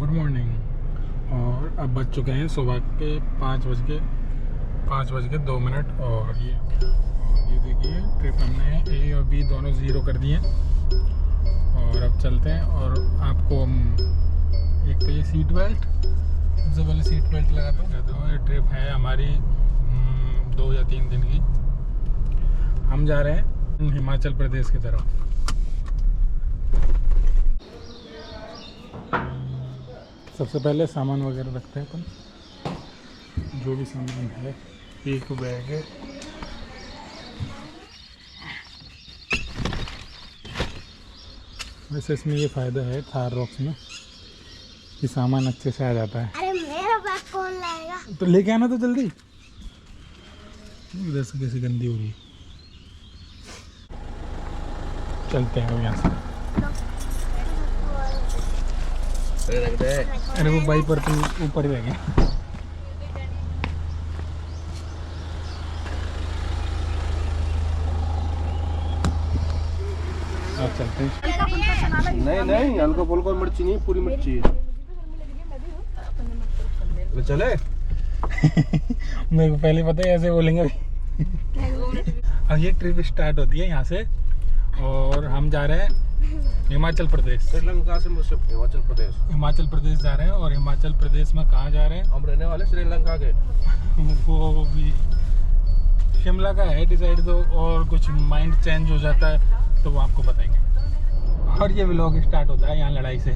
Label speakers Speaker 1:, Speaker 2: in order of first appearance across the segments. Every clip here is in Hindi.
Speaker 1: Good morning. और अब बज चुके हैं सुबह के 5:02 और ये देखिए ट्रिप हमने ए और बी दोनों ज़ीरो कर दिए और अब चलते हैं। और आपको हम एक तो ये सीट बेल्ट, सबसे पहले सीट बेल्ट लगाता हूँ। ये ट्रिप है हमारी 2 या 3 दिन की। हम जा रहे हैं हिमाचल प्रदेश की तरफ। सबसे पहले सामान वगैरह रखते हैं अपन, जो भी सामान है। एक बैग है, वैसे इसमें ये फ़ायदा है थार रॉक्स में कि सामान अच्छे से आ जाता है।
Speaker 2: अरे मेरा बैग कौन लाएगा?
Speaker 1: तो लेके आना तो जल्दी। इधर से कैसे गंदी हो रही है। चलते हैं यहाँ से। अरे वो बाइक पर तो ऊपर ही रह गए। अब चलते हैं।
Speaker 3: नहीं हल्का फुल्का मिर्ची नहीं, पूरी मिर्ची है। चले
Speaker 1: मेरे को पहले पता है ऐसे बोलेंगे। अब ये ट्रिप स्टार्ट होती है यहाँ से और हम जा रहे हैं हिमाचल प्रदेश।
Speaker 3: श्रीलंका से
Speaker 1: हिमाचल प्रदेश जा रहे हैं। और हिमाचल प्रदेश में कहाँ जा रहे हैं?
Speaker 3: हम रहने वाले श्रीलंका के।
Speaker 1: वो भी शिमला का है डिसाइड, तो और कुछ माइंड चेंज हो जाता है तो वो आपको बताएंगे। और ये व्लॉग स्टार्ट होता है यहाँ लड़ाई से।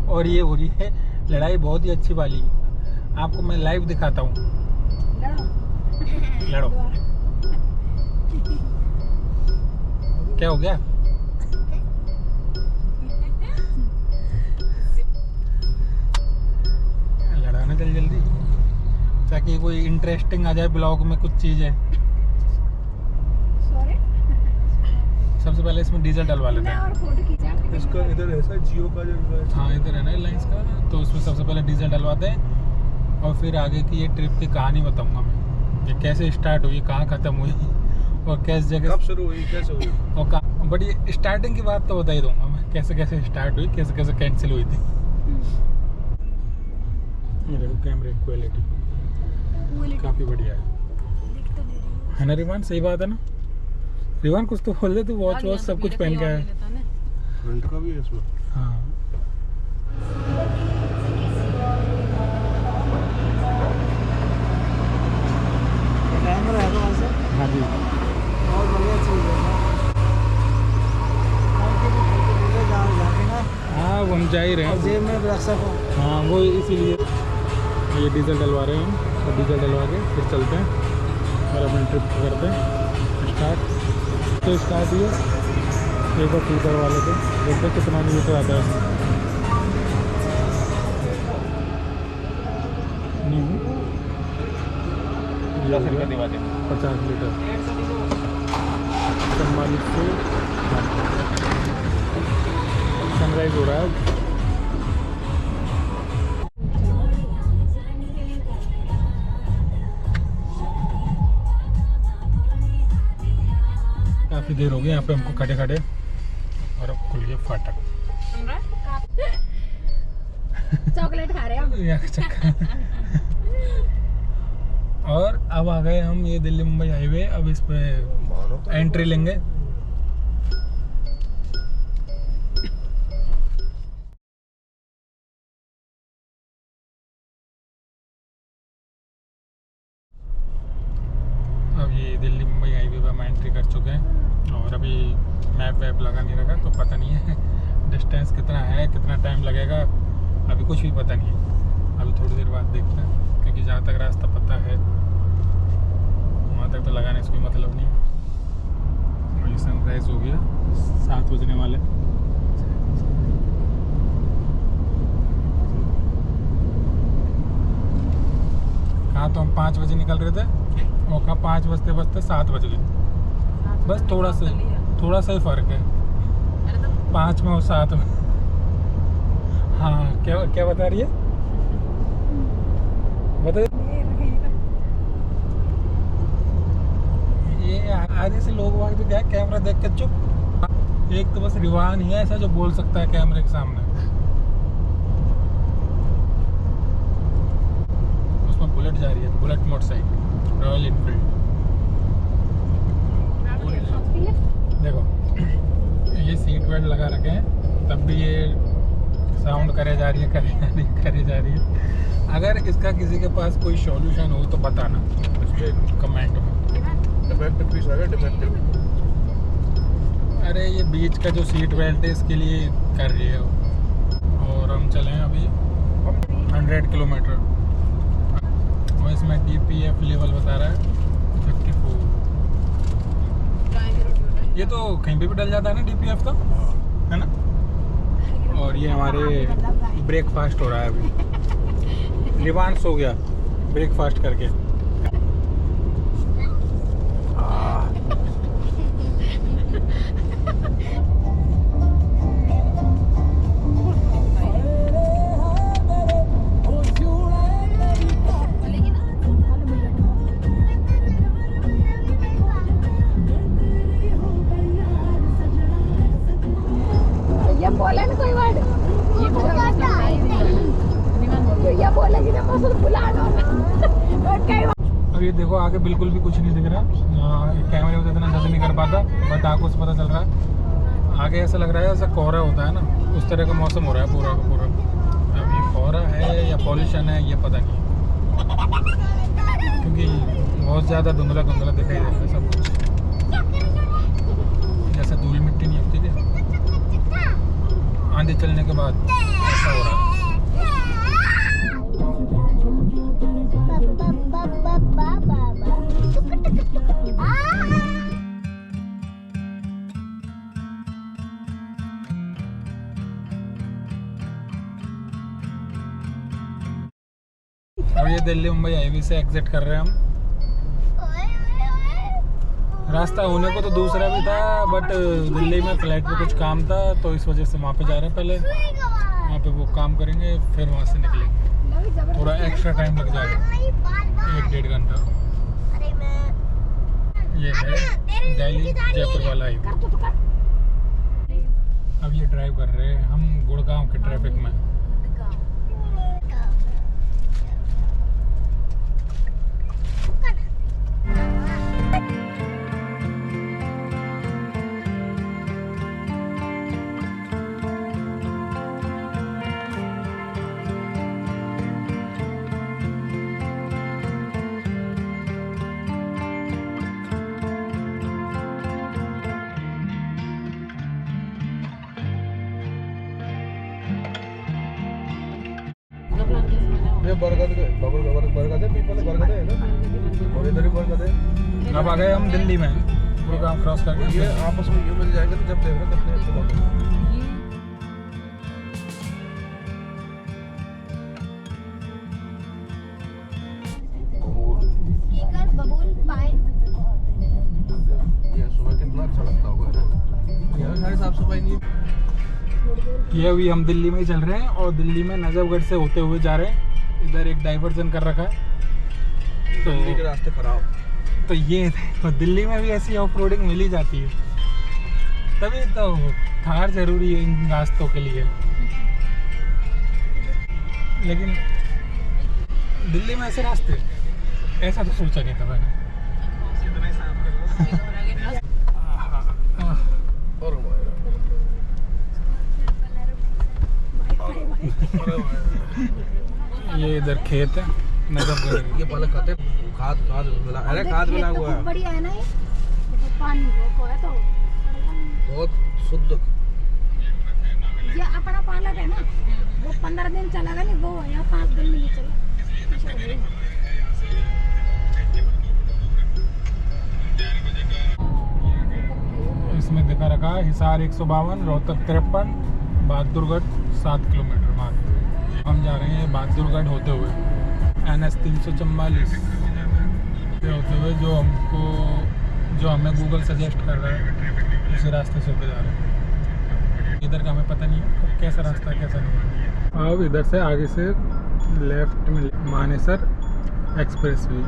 Speaker 1: और ये हो रही है लड़ाई बहुत ही अच्छी वाली। आपको मैं लाइव दिखाता हूँ। लड़ो। क्या हो गया? लड़ाना चल जल्दी, ताकि कोई इंटरेस्टिंग आ जाए ब्लॉग में कुछ चीज़ें। सबसे पहले इसमें डीजल डलवा लेते हैं।
Speaker 3: इसका इधर ऐसा जियो का जो,
Speaker 1: हाँ इधर है ना रिलायंस का, तो उसमें सबसे पहले डीजल डलवाते हैं और फिर आगे की ये ट्रिप की कहानी बताऊंगा मैं। ये कैसे स्टार्ट हुई, कहाँ ख़त्म हुई और किस जगह
Speaker 3: कब शुरू हुई, कैसे हुई
Speaker 1: और कहाँ। बट ये स्टार्टिंग की बात तो बता ही दूंगा मैं, कैसे कैसे स्टार्ट हुई, कैसे कैसे कैंसिल हुई थी। ये देखो कैमरे की क्वालिटी काफ़ी बढ़िया है ना रिवान? सही बात है ना रिवान? कुछ तो बोल दे तू। वॉच वॉच सब कुछ पहन के है।
Speaker 3: फ्रंट का भी है इसमें।
Speaker 1: हाँ
Speaker 4: कैमरा है तो वैसे
Speaker 1: हाँ जी,
Speaker 4: बहुत बढ़िया चीज़ है।
Speaker 1: हाँ वो हम जा ही रहे हैं।
Speaker 4: जेब में रख सको।
Speaker 1: हाँ वो इसीलिए ये डीजल डलवा रहे हैं हम। तो डीजल डलवा के फिर चलते हैं और अपनी ट्रिप करते हैं स्टार्ट। तो स्टार्ट हुआ एक बार फुल करवा लेते हैं, देखते कितना लीटर आता है। नहीं 50 लीटर 44 से सनराइज हो रहा है। काफ़ी देर हो गई यहाँ पे हमको खड़े खड़े और अब खुल गया फाटक।
Speaker 2: चॉकलेट खा रहे हैं
Speaker 1: और अब आ गए हम ये दिल्ली मुंबई हाईवे। अब इस पे एंट्री लेंगे। अब ये दिल्ली मुंबई हाईवे पे हम एंट्री कर चुके हैं और अभी मैप वैप लगा नहीं रखा तो पता नहीं है डिस्टेंस कितना है, कितना टाइम लगेगा, अभी कुछ भी पता नहीं है। अभी थोड़ी देर बाद देखते हैं, क्योंकि जहाँ तक रास्ता पता है वहाँ तक तो लगाने से कोई मतलब नहीं है। और ये सनराइज़ हो गया, 7 बजने वाले। कहाँ तो हम 5 बजे निकल रहे थे और कहाँ 5 बजते बजते 7 बज गए। बस थोड़ा सा ही फ़र्क है 5 में और 7 में। हाँ क्या क्या बता रही है? बता। ये आगे से लोग वाग तो क्या कैमरा देख के चुप। एक तो बस रिवान ही है ऐसा जो बोल सकता है कैमरे के सामने। बुलेट जा रही है, बुलेट मोटरसाइकिल रॉयल इनफील्ड। देखो ये सीट बेल्ट लगा रखे हैं, तब भी ये साउंड करे जा रही है, करे जा रही है। अगर इसका किसी के पास कोई सॉल्यूशन हो तो बताना कमेंट में।
Speaker 3: डिफेक्टिव पीस है, डिफेक्टिव।
Speaker 1: अरे ये बीच का जो सीट बेल्ट है इसके लिए कर रही है। और हम चले हैं अभी 100 किलोमीटर और इसमें DPF लेवल बता रहा है 54। ये तो कहीं पे भी डल जाता है ना DPF तो, है ना। और ये हमारे ब्रेकफास्ट हो रहा है अभी, रिवांस हो गया ब्रेकफास्ट करके।
Speaker 2: बोला ना कोई वर्ड, ये बोलेगी ना मैं उसको बुला लो।
Speaker 1: अब ये देखो आगे बिल्कुल भी कुछ नहीं दिख रहा, कैमरे में तो इतना जल्दी नहीं कर पाता, बट आपको पता चल रहा है आगे ऐसा लग रहा है जैसा कोहरा होता है ना, उस तरह का मौसम हो रहा है पूरा का पूरा। अब ये कोहरा है या पॉल्यूशन है ये पता नहीं, क्योंकि बहुत ज़्यादा धुंधला धुंधला दिखाई दे रहा है सब कुछ, जैसे धूल मिट्टी नहीं होती थी आंधी चलने के बाद ऐसा हो रहा है। और ये दिल्ली मुंबई हाईवे से एग्जिट कर रहे हैं हम। रास्ता होने को तो दूसरा भी था, बट दिल्ली में फ्लाइट पे कुछ काम था तो इस वजह से वहाँ पे जा रहे हैं। पहले वहाँ पे वो काम करेंगे फिर वहाँ से निकलेंगे, थोड़ा एक्स्ट्रा टाइम लग जाएगा, 1-1.5 घंटा। ये है दिल्ली जयपुर वाला हाईवे। अब ये ड्राइव कर रहे हैं हम गुड़गांव के ट्रैफिक में।
Speaker 3: ये बरगद के बरगद है, पीपल बरगद है ना, और इधर ही बरगद है।
Speaker 1: अब आ गए हम दिल्ली में, गुड़गांव क्रॉस करके।
Speaker 3: ये आपस में ये मिल जाएंगे तो जब देख रहे कितने अच्छे बात है।
Speaker 2: बबूल पाए
Speaker 3: ये सुबह कितना अच्छा लगता होगा ना, यहाँ सारी साफ सफाई नहीं है।
Speaker 1: ये अभी हम दिल्ली में ही चल रहे हैं और दिल्ली में नजफगढ़ से होते हुए जा रहे हैं। इधर एक डाइवर्जन कर रखा है तो
Speaker 3: दिल्ली के रास्ते खराब।
Speaker 1: तो ये तो दिल्ली में भी ऐसी ऑफ रोडिंग मिल ही जाती है, तभी तो थार जरूरी है इन रास्तों के लिए। लेकिन दिल्ली में ऐसे रास्ते, ऐसा तो सोचा नहीं था मैंने। ये इधर खेत है नजफगढ़।
Speaker 3: ये पहले खाते खाद खाद मिला, अरे खाद मिला हुआ है,
Speaker 2: बढ़िया है ना ये पानी वो है तो
Speaker 3: बहुत शुद्ध।
Speaker 2: ये अपना पालक है ना, वो 15 दिन चलेगा नहीं, वो यहाँ 5 दिन में नहीं चला।
Speaker 1: इसमें दिखा रखा है हिसार 152, रोहतक 53, बहादुरगढ़ 7 किलोमीटर मात्र। हम जा रहे हैं बहादुरगढ़ होते हुए NS 344 होते हुए, जो हमें गूगल सजेस्ट कर रहा है उसी रास्ते से होते जा रहे हैं। इधर का हमें पता नहीं है कैसा रास्ता है कैसा नहीं है। अब इधर से आगे से लेफ्ट में मानेसर एक्सप्रेस वे।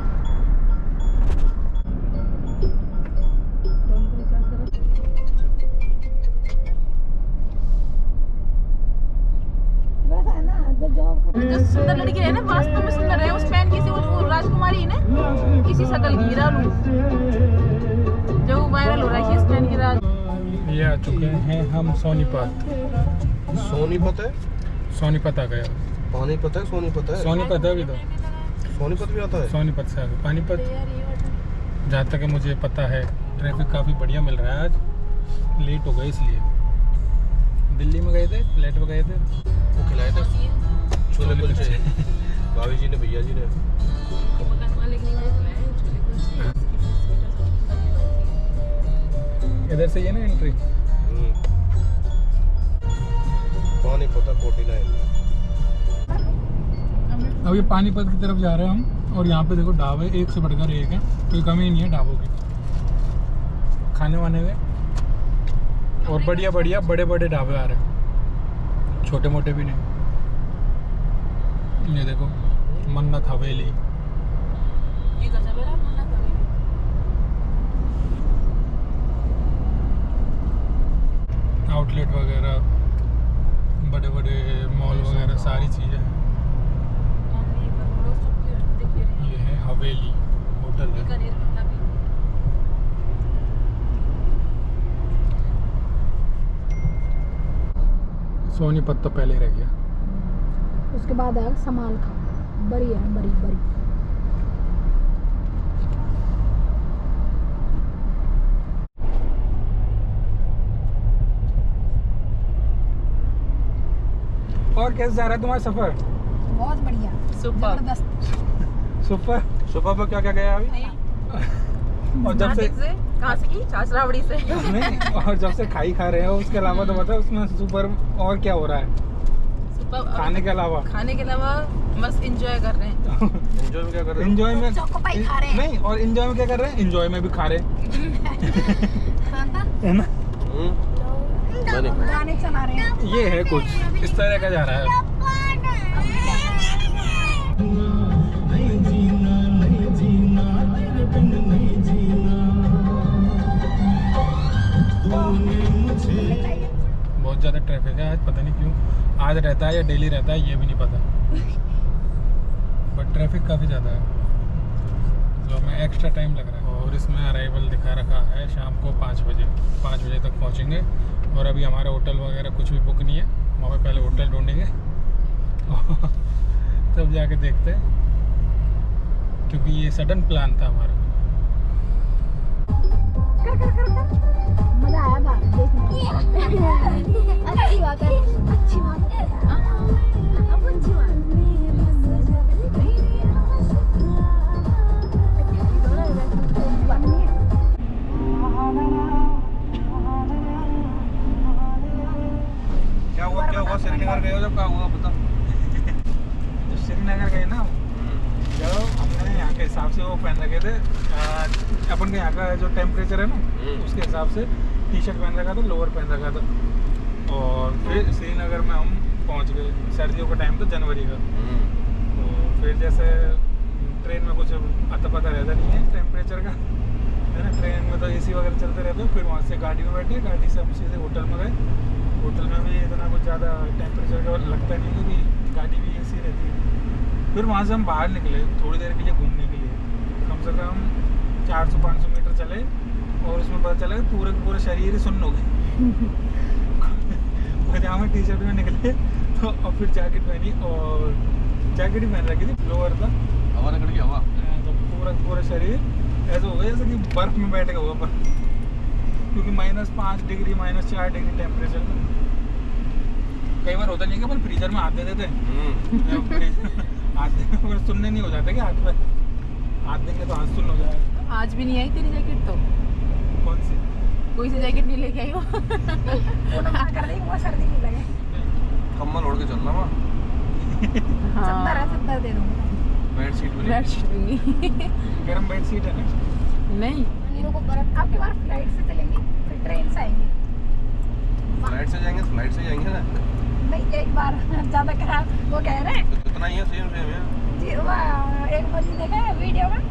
Speaker 5: जो सुंदर लड़की है ना, वास्तव में सुंदर है, उस फैन की सी वो मोटरसाइकिल गिरा लूं जो वायरल हो रहा है स्टैंड गिरा।
Speaker 1: ये आ चुके हैं हम सोनीपत।
Speaker 3: सोनीपत है,
Speaker 1: सोनीपत आ गया।
Speaker 3: पानीपत है, सोनीपत है,
Speaker 1: सोनीपत है अभी तो,
Speaker 3: सोनीपत भी आता है।
Speaker 1: सोनीपत से आगे पानीपत। जहाँ तक मुझे पता है ट्रैफिक काफ़ी बढ़िया मिल रहा है। आज लेट हो गए इसलिए। दिल्ली में गए थे, फ्लैट पे गए थे,
Speaker 3: वो खिलाए थे छोले कुलचे भाभी जी ने, भैया जी ने।
Speaker 5: मकान मालिक ने खिलाए छोले कुलचे।
Speaker 1: इधर से ये ना एंट्री।
Speaker 3: पानीपत 49।
Speaker 1: अब ये पानीपत की तरफ जा रहे हैं हम, और यहाँ पे देखो ढाबे एक से बढ़कर एक है, कोई कमी नहीं है ढाबों की खाने वाने में। और बढ़िया बढ़िया बड़े बड़े ढाबे आ रहे हैं, छोटे मोटे भी नहीं। ये देखो मन्नत हवेली,
Speaker 5: ये गजब है मन्नत हवेली।
Speaker 1: आउटलेट वगैरह, बड़े बड़े मॉल वगैरह, सारी चीज़ें। ये है हवेली होटल है। सोनीपत तो पहले रह गया।
Speaker 2: उसके बाद है समाल खा, बड़ी है, बड़ी बड़ी।
Speaker 1: और कैसे जा रहा है तुम्हारा सफर?
Speaker 2: बहुत बढ़िया,
Speaker 5: सुपर
Speaker 2: जबरदस्त।
Speaker 1: सुपर।
Speaker 3: सुबह पर क्या क्या गया अभी?
Speaker 5: नहीं
Speaker 1: और जब से
Speaker 5: कहाँ से की छाछरावड़ी से
Speaker 1: नहीं, और जब से खाई खा रहे हो उसके अलावा तो बताओ उसमें सुपर और क्या हो रहा है
Speaker 5: सुपर
Speaker 1: खाने के अलावा?
Speaker 5: खाने के अलावा बस एंजॉय कर रहे हैं।
Speaker 3: एंजॉय में क्या कर रहे हो?
Speaker 1: एंजॉय में
Speaker 2: चौकोपाई खा रहे हैं।
Speaker 1: नहीं, और एंजॉय में क्या कर रहे हैं? एंजॉय में भी खा रहे है ना।
Speaker 3: मैंने
Speaker 2: गाने चला रहे हैं।
Speaker 1: ये है कुछ इस तरह का जा रहा है। बहुत ज़्यादा ट्रैफिक है आज, पता नहीं क्यों। आज रहता है या डेली रहता है ये भी नहीं पता, बट ट्रैफिक काफ़ी ज़्यादा है, तो हमें एक्स्ट्रा टाइम लग रहा है। और इसमें अराइवल दिखा रखा है शाम को 5 बजे, 5 बजे तक पहुंचेंगे। और अभी हमारा होटल वगैरह कुछ भी बुक नहीं है, वहाँ पे पहले होटल ढूंढेंगे तब जाके देखते हैं, क्योंकि ये सडन प्लान था हमारा।
Speaker 2: मजा आया बात देखने में। अच्छी बात है, अच्छी बात है। अब अच्छी बात
Speaker 3: क्या हुआ श्रीनगर गए हो जब? क्या हुआ बता।
Speaker 1: तो श्रीनगर गए ना, जब हमने यहाँ के हिसाब से वो पहन रखे थे, अपन के यहाँ का जो टेम्परेचर है ना उसके हिसाब से टी शर्ट पहन रखा था, लोअर पहन रखा था। और फिर श्रीनगर में हम पहुँच गए, सर्दियों का टाइम था, जनवरी का। तो फिर जैसे ट्रेन में कुछ अता पता रहता नहीं है टेम्परेचर का, है ना। ट्रेन में तो एसी वगैरह चलते रहते हैं। फिर वहाँ से गाड़ी में बैठे, गाड़ी से हम सीधे होटल में गए। होटल में भी इतना कुछ ज़्यादा टेम्परेचर का लगता नहीं, क्योंकि गाड़ी भी एसी रहती है। फिर वहाँ से हम बाहर निकले थोड़ी देर के लिए घूमने के लिए, कम से कम 400-500 मीटर चले, और उसमें पता चला कि पूरे पूरे शरीर ही सुन्न हो गए। और जहाँ में टी शर्ट में निकले तो और फिर जैकेट पहनी, और जैकेट ही पहन रखी थी, लोअर था।
Speaker 3: हवा निकल गई, हवा
Speaker 1: तो पूरा शरीर ऐसा हो गया जैसे कि बर्फ में बैठ गया हुआ पर, क्योंकि -5 डिग्री -4 डिग्री टेम्परेचर में। कई बार होता नहीं कि अपन फ्रीजर में हाथ दे देते हाथ देने सुनने नहीं हो जाता कि हाथ पे हाथ देंगे तो हाथ सुन्न हो जाएगा।
Speaker 5: आज भी नहीं आई तेरी जैकेट तो?
Speaker 1: कौन सी?
Speaker 5: कोई सी जैकेट नहीं लेके आई हो?
Speaker 2: कर देंगे, वो सर्दी नहीं लगे।
Speaker 3: कम्बल ओढ़ के चलना वहाँ।
Speaker 2: चद्दर है, चद्दर दे दूँगा।
Speaker 3: बेड शीट भी
Speaker 5: बेडशीट भी नहीं।
Speaker 1: गर्म बेड शीट है ना।
Speaker 5: नहीं
Speaker 2: इन को बर्फ आपके बार फ्लाइट से चलेंगे, फिर ट्रेन से आएंगे।
Speaker 3: फ्लाइट से जाएंगे, फ्लाइट से जाएंगे ना।
Speaker 2: नहीं, एक बार ज़्यादा करा, वो कह रहे हैं
Speaker 3: तो इतना ही है, सेम है
Speaker 2: जी। वो एक बंदी देखा है वीडियो में,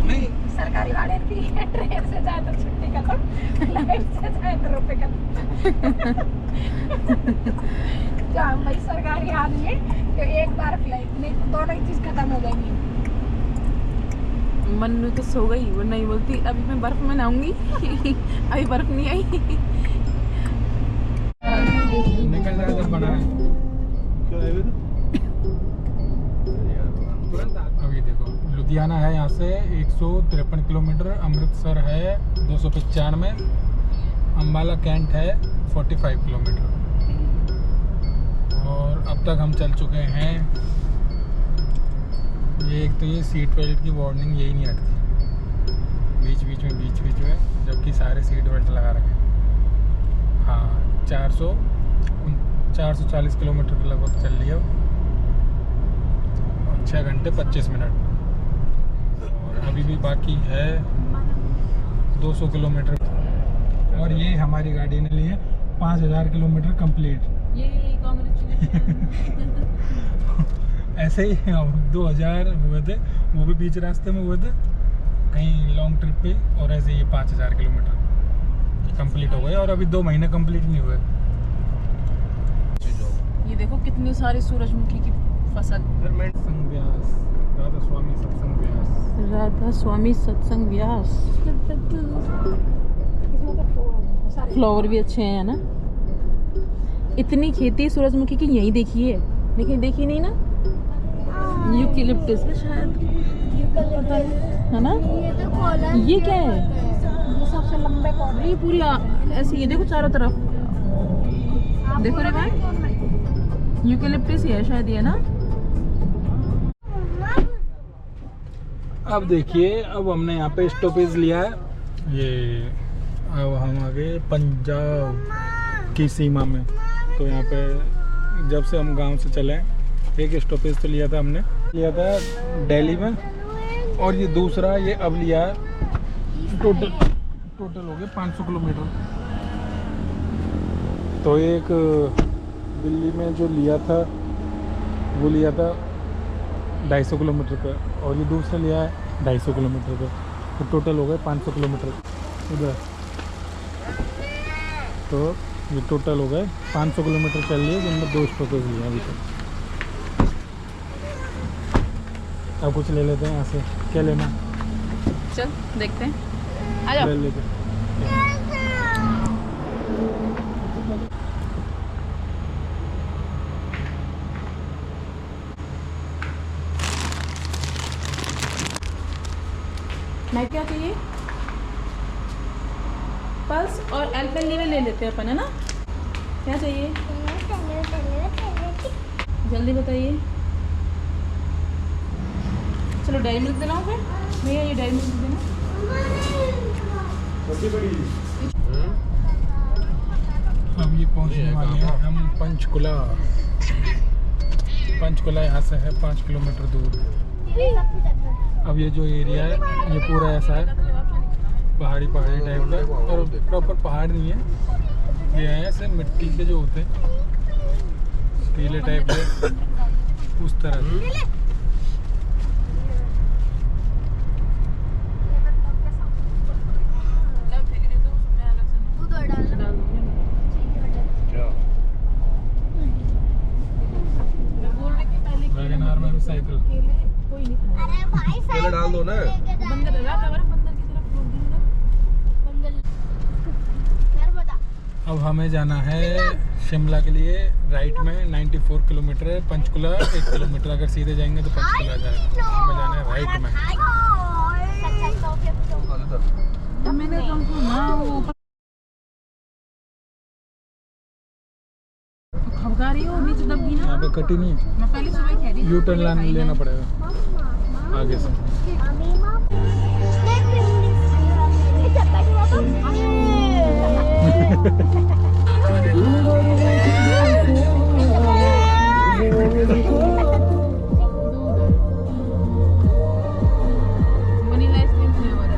Speaker 1: नहीं
Speaker 2: सरकारी वाले की ट्रेन से जाए तो छुट्टी खत्म, फ्लाइट से जाए तो रुपए खत्म। तो हम भाई सरकारी आदमी है, तो एक बार फ्लाइट नहीं तो दोनों ही चीज़ खत्म हो जाएंगी।
Speaker 5: मन्नू तो सो गई, वो नहीं बोलती अभी मैं बर्फ में नहाऊंगी। अभी बर्फ नहीं आई।
Speaker 1: निकल रहा है बना है।
Speaker 3: क्या है
Speaker 1: अभी देखो लुधियाना है यहाँ से 153 किलोमीटर, अमृतसर है 295, अम्बाला कैंट है 45 किलोमीटर। और अब तक हम चल चुके हैं, ये एक तो ये सीट बेल्ट की वार्निंग यही नहीं हटती बीच बीच में, जबकि सारे सीट बेल्ट लगा रखे हैं। हाँ 440 किलोमीटर के लगभग चल लिया और 6 घंटे 25 मिनट। और अभी भी बाकी है 200 किलोमीटर। और ये हमारी गाड़ी ने लिए 5000 किलोमीटर कंप्लीट।
Speaker 5: ये कांग्रेचुलेशन।
Speaker 1: ऐसे ही 2000 हुए थे, वो भी बीच रास्ते में हुए थे कहीं लॉन्ग ट्रिप पे, और ऐसे ये 5000 किलोमीटर कंप्लीट हो गए और अभी 2 महीने कंप्लीट नहीं हुए।
Speaker 5: ये देखो कितनी सारी सूरजमुखी की फसल।
Speaker 1: सत्संग व्यास, राधा स्वामी सत्संग व्यास।
Speaker 5: राधा स्वामी सत्संग व्यास। फ्लावर भी अच्छे हैं ना। इतनी खेती सूरजमुखी की यहीं देखी है, लेकिन देखी नहीं ना। यूकेलिप्टस है शायद, है ना। ये क्या है?
Speaker 2: ये सबसे लंबे कॉर्नर।
Speaker 5: ये पूरी ऐसी है, देखो चारों तरफ देखो रे भाई, यूकेलिप्टस ही है शायद ये ना।
Speaker 1: अब देखिए, अब हमने यहाँ पे स्टॉपेज लिया है। ये अब हम आ गए पंजाब की सीमा में। तो यहाँ पे जब से हम गांव से चले एक स्टॉपेज तो लिया था हमने, लिया था दिल्ली में, और ये दूसरा ये अब लिया है। टोटल हो गए 500 किलोमीटर। तो एक दिल्ली में जो लिया था वो लिया था 250 किलोमीटर का, और ये दूसरा लिया है 250 किलोमीटर का। तो टोटल हो गए 500 किलोमीटर उधर। तो ये टोटल हो गए 500 किलोमीटर चल लिए, जिनमें 2 स्टॉपेज लिए अभी तक। अब कुछ ले लेते हैं यहाँ से। क्या लेना?
Speaker 5: चल देखते हैं, आ जाओ।
Speaker 1: ले लेते हैं।
Speaker 5: मैं क्या चाहिए? पल्स और एल्पेनलीवे ले लेते हैं अपन, है ना। क्या चाहिए? जल्दी बताइए। चलो डायरी मिल्क देना फिर भैया, ये डायरी मिल्क देना।
Speaker 1: अब ये पहुंचने वाले हैं हम पंचकुला। पंचकुला यहाँ से है 5 किलोमीटर दूर। अब ये जो एरिया है ये पूरा ऐसा है पहाड़ी टाइप का, और प्रॉपर पहाड़ नहीं है, ये है ऐसे मिट्टी के जो होते हैं टीले टाइप के, उस तरह से। वैगनआर में भी साइकिल
Speaker 3: पहले डाल दो ना।
Speaker 1: अब हमें जाना है शिमला के लिए। राइट में 94 किलोमीटर है, पंचकुला 1 किलोमीटर। अगर सीधे जाएंगे तो पंचकुला जाएगा। हमें जाना है राइट में।
Speaker 5: मैंने खबगा रही हो, नीचे दबगी ना।
Speaker 1: यहाँ पे कटी नहीं,
Speaker 5: मैं पहले सुबह कह रही थी
Speaker 1: यू टर्न लेना पड़ेगा आगे से।
Speaker 5: वनीला आइसक्रीम फ्लेवर है।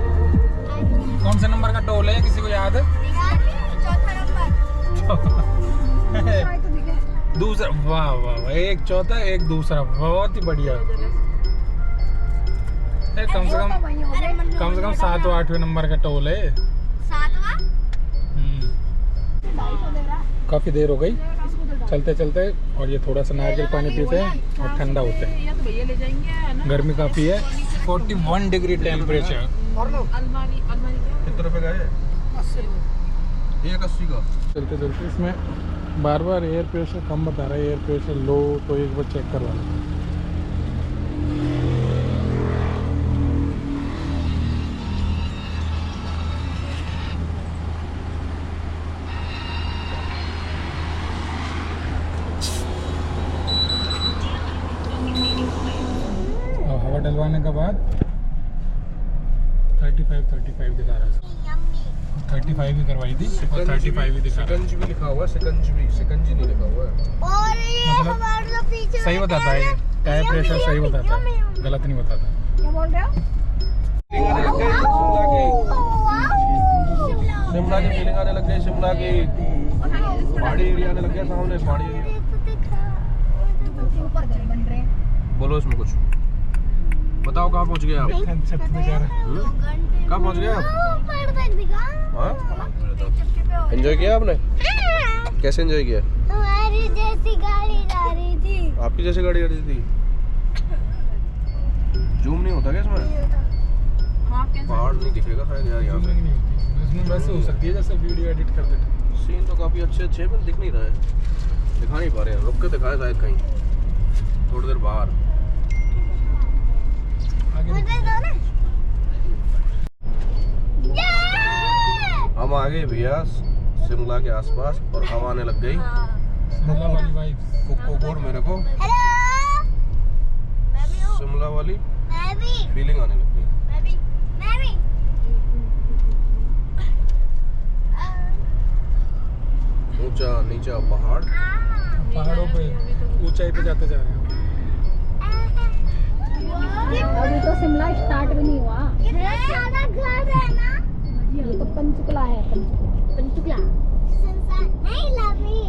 Speaker 1: कौन से नंबर का टोल है, किसी को याद है? दूसरा। वाह वाह वाह, एक चौथा एक दूसरा, बहुत ही बढ़िया। कम से कम 7 और 8वें नंबर का टोल है। काफ़ी देर हो गई चलते चलते, और ये थोड़ा सा नारियल पानी पीते हैं और ठंडा होते हैं।
Speaker 5: या तो भैया ले जाएंगे, है ना।
Speaker 1: गर्मी काफ़ी है 41 डिग्री टेम्परेचर।
Speaker 5: अलमारी क्या
Speaker 3: कितने रुपए का है? 180 का।
Speaker 1: चलते चलते इसमें बार बार एयर प्रेशर कम बता रहा है, एयर प्रेशर लो, तो एक बार चेक करवा लो। और हवा डलवाने के बाद 35 दिखा रहा है। 35 ही करवाई थी और 35 ही दिखा रहा है।
Speaker 3: सिकंजी भी लिखा हुआ है, सिकंजी नहीं लिखा हुआ है।
Speaker 2: और ये
Speaker 1: मतलब
Speaker 2: हमारे जो पीछे
Speaker 1: सही बताता है, टायर प्रेशर सही बताता है, गलत नहीं बताता।
Speaker 2: क्या बोल रहे हो?
Speaker 3: शिमला की फीलिंग आने लग गई, शिमला की पहाड़ी एरिया आने लग गया सामने, पहाड़ी एरिया।
Speaker 2: ऊपर घर बन रहे हैं।
Speaker 3: बोलो इसमें कुछ बताओ, कहाँ पहुँच गए आप?
Speaker 1: छत पे जा रहा है।
Speaker 3: कहाँ पहुँच गए आप?
Speaker 2: ऊपर तक दिखा।
Speaker 3: हाँ, एंजॉय किया आपने? कैसे एंजॉय किया?
Speaker 2: हमारी जैसी गाड़ी जा रही थी।
Speaker 3: आपकी जैसे गाड़ी आ रही थी? जूम नहीं होता क्या इसमें? पहाड़ नहीं दिखेगा शायद यार यहाँ से।
Speaker 1: नहीं होती इसमें, वैसे हो सकती है जैसे वीडियो एडिट करते थे।
Speaker 3: सीन तो काफी अच्छे अच्छे हैं, पर दिख नहीं रहा है, दिखा नहीं पा रहे हैं। रुक के दिखाए शायद कहीं थोड़ी देर बाहर।
Speaker 1: आगे
Speaker 2: मुझे दो ना।
Speaker 3: हम आ गए भैया शिमला के आसपास और हवा आने लग गई।
Speaker 1: शिमला वाली वाइब्स।
Speaker 3: कुक्को कोड मेरे को
Speaker 2: हेलो। मैं भी हूँ।
Speaker 3: शिमला वाली
Speaker 2: मैं भी।
Speaker 3: फीलिंग आने लग गई।
Speaker 2: मैं भी।
Speaker 3: ऊंचा नीचा पहाड़।
Speaker 1: पहाड़ों पे ऊंचाई पे जाते जा रहे हैं।
Speaker 2: अभी तो शिमला स्टार्ट भी नहीं हुआ। कितना सारा घर है ना। ये तो पंचकुला है, पंचकुला। नहीं लवी।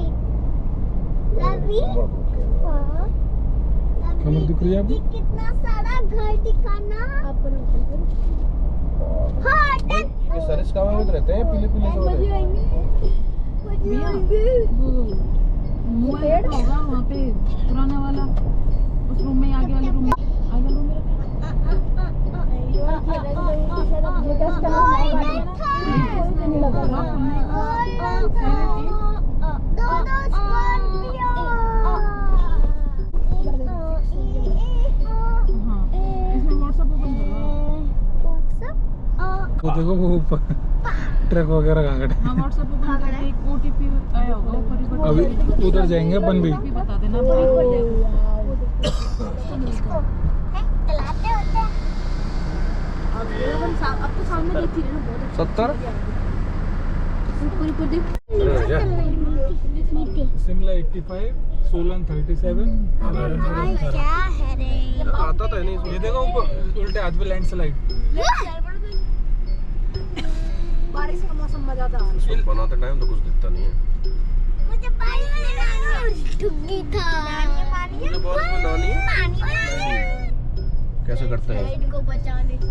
Speaker 1: कमर दिख रही है आपकी?
Speaker 2: कितना सारा घर दिखाना। हाँ,
Speaker 3: ये सरिस का में रहते हैं, पीले पीले से वाले।
Speaker 5: पेड़ होगा वहाँ पे पुराना वाला, उस रूम में आगे वाले रूम में, आगे रूम में
Speaker 1: वो देखो वो ऊपर ट्रक वगैरह कहाँ खड़े।
Speaker 5: हाँ व्हाट्सएप ओपन करके एक ओटीपी आया होगा ऊपर।
Speaker 1: अभी उधर जाएंगे अपन भी।
Speaker 5: ओटीपी बता देना भाई।
Speaker 2: अब तो सामने देखती है ना।
Speaker 3: 70
Speaker 2: ऊपर देख।
Speaker 1: शिमला 85, सोलन 37।
Speaker 2: क्या है रे?
Speaker 3: आता तो है नहीं
Speaker 1: ये
Speaker 3: इसमें।
Speaker 1: देखो ऊपर उल्टे हाथ पे लैंडस्लाइड।
Speaker 2: बारिश का मौसम मजा आता है।
Speaker 3: इसको बनाते टाइम तो कुछ दिखता नहीं है।
Speaker 2: मुझे पानी में डूबी था।
Speaker 3: मुझे बारिश में नहानी है। कैसे करते हैं?
Speaker 2: साइड को बचाने से।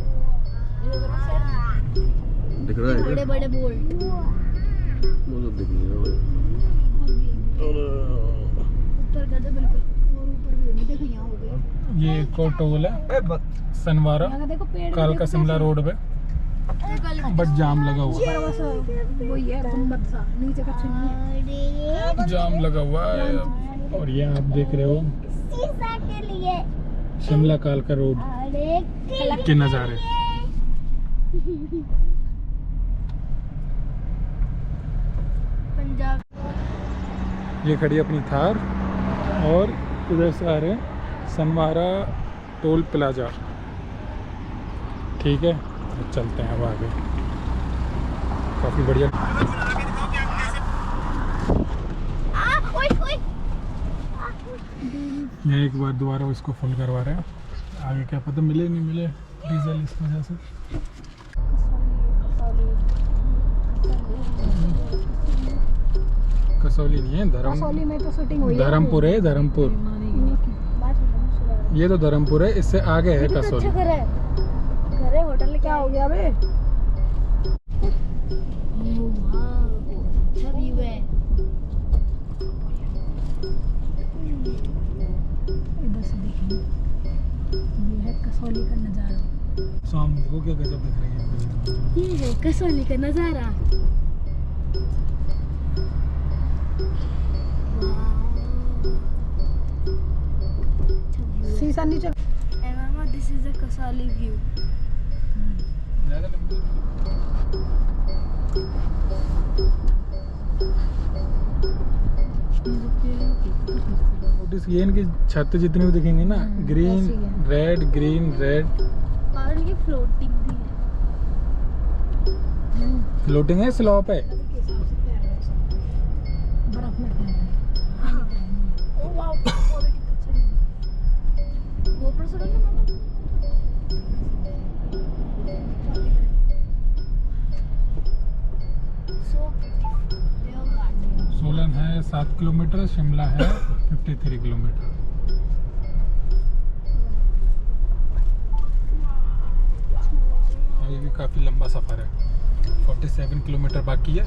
Speaker 3: दिख रहा है क्या?
Speaker 2: बड़े बोल।
Speaker 3: मुझे दिख नहीं रहा है।
Speaker 2: ऊपर कर दे बिल्कुल। और ऊपर भी देखो यहाँ हो गया।
Speaker 1: ये कोटोल है, सनवारा,
Speaker 2: यहाँ का देखो पेड़।
Speaker 1: कालका शिमला रोड पे, बट जाम लगा हुआ है।
Speaker 2: ऊपर बस वही है गुंबद सा, नीचे कुछ नहीं है।
Speaker 1: जाम लगा हुआ है। और ये आप देख रहे हो
Speaker 2: शीशा के लिए।
Speaker 1: शिमला कालका रोड
Speaker 2: अरे
Speaker 1: के नज़ारे।
Speaker 2: पंजाब।
Speaker 1: ये खड़ी है अपनी थार और इधर से आ रहे हैं सनवारा टोल प्लाजा। ठीक है, तो चलते हैं अब आगे। काफ़ी बढ़िया। मैं एक बार दोबारा इसको फुल करवा रहे हैं। आगे क्या पता मिले नहीं मिले डीजल इस वजह से। कसौली नहीं है,
Speaker 2: कसौली में तो शूटिंग हुई है।
Speaker 1: धर्मपुर है, धर्मपुर। ये तो धर्मपुर है, इससे आगे है कसौली।
Speaker 2: अच्छा घर है होटल। क्या हो गया बे? अच्छा व्यू है। इधर से देखेंगे, ये है कसौली का नज़ारा।
Speaker 1: सामने देखो क्या गजब दिख रही है।
Speaker 2: ये है कसौली का नजारा।
Speaker 5: शीशा नीचे।
Speaker 2: Mama, this is the Kasali view.
Speaker 1: ज़्यादा लंबी नोटिस ये इनकी छत जितनी भी दिखेंगी ना, ग्रीन रेड ग्रीन रेड।
Speaker 2: और ये फ्लोटिंग भी है।
Speaker 1: फ्लोटिंग है, स्लॉप है।
Speaker 5: बर्फ में
Speaker 2: ओ वाओ, वो कितना अच्छा है। GoPro से लेना मामा। So beautiful. Real garden.
Speaker 1: Solan है 7 किलोमीटर, शिमला है 53 किलोमीटर। ये भी काफ़ी लंबा सफ़र है, 47 किलोमीटर बाकी है।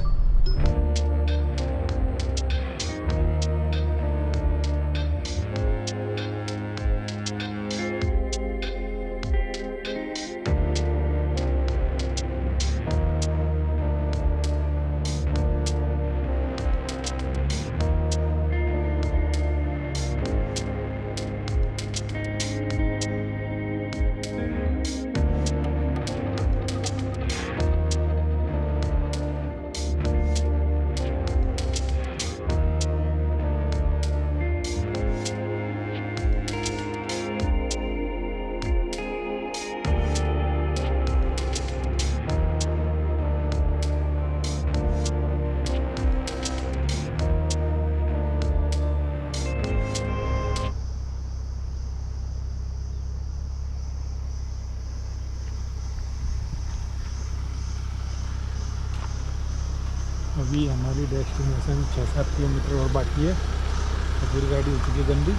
Speaker 1: अभी हमारी डेस्टिनेशन 6-7 किलोमीटर और बाकी है, तो पूरी गाड़ी हो चुकी है गंदी।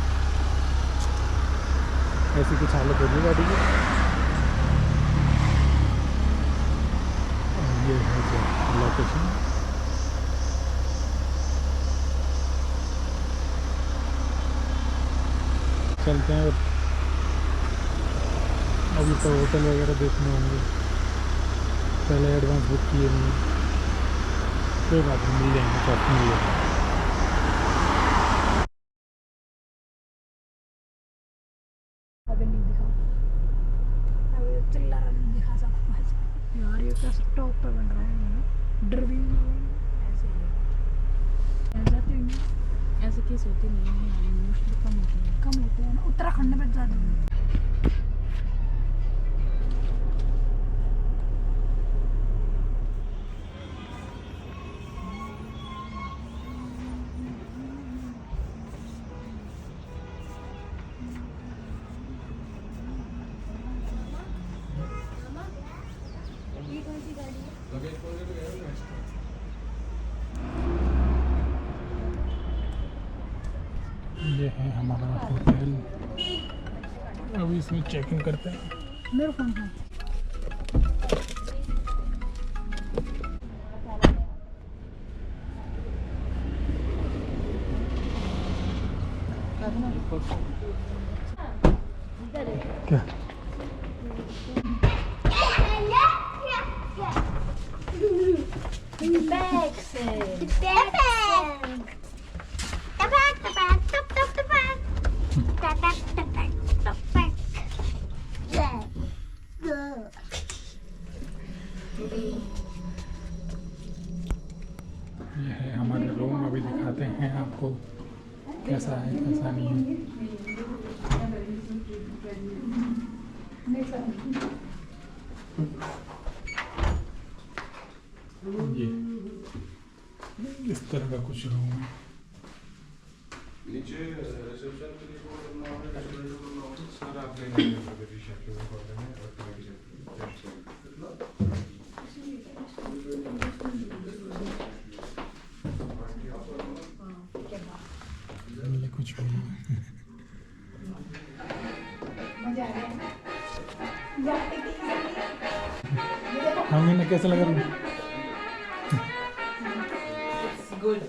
Speaker 1: ऐसी कुछ हालत हो रही है गाड़ी की। और ये है जो लोकेशन। चलते हैं और अभी तो होटल वगैरह देखने होंगे, पहले एडवांस बुक किए नहीं। कोई बात नहीं, मिल जाएंगे, सब मिल जाएंगे।
Speaker 5: अभी नहीं दिखा, अभी चिल्ला रहा नहीं दिखा सकता यार। ये कैसे टॉप पे बन रहा है, डर भी नहीं ऐसे ही। ऐसा तो ऐसे केस होते नहीं है, मोस्टली कम होते हैं ना, उत्तराखंड में ज़्यादा होते हैं।
Speaker 1: ये है हमारा होटल। अभी इसमें चेकिंग करते हैं।
Speaker 5: मेरे फोन का
Speaker 1: क्या ये है हमारे रूम। अभी दिखाते हैं आपको कैसा है कैसा नहीं है। ये इस तरह का कुछ रूम है।
Speaker 3: नीचे रिसेप्शन के लिए वो करना होगा, रेस्टोरेंट करना होगा। सर आप ले लेंगे अगर शेड्यूल कर देंगे और
Speaker 1: ये कुछ भी हमें ना कैसा लगा?
Speaker 5: गुड।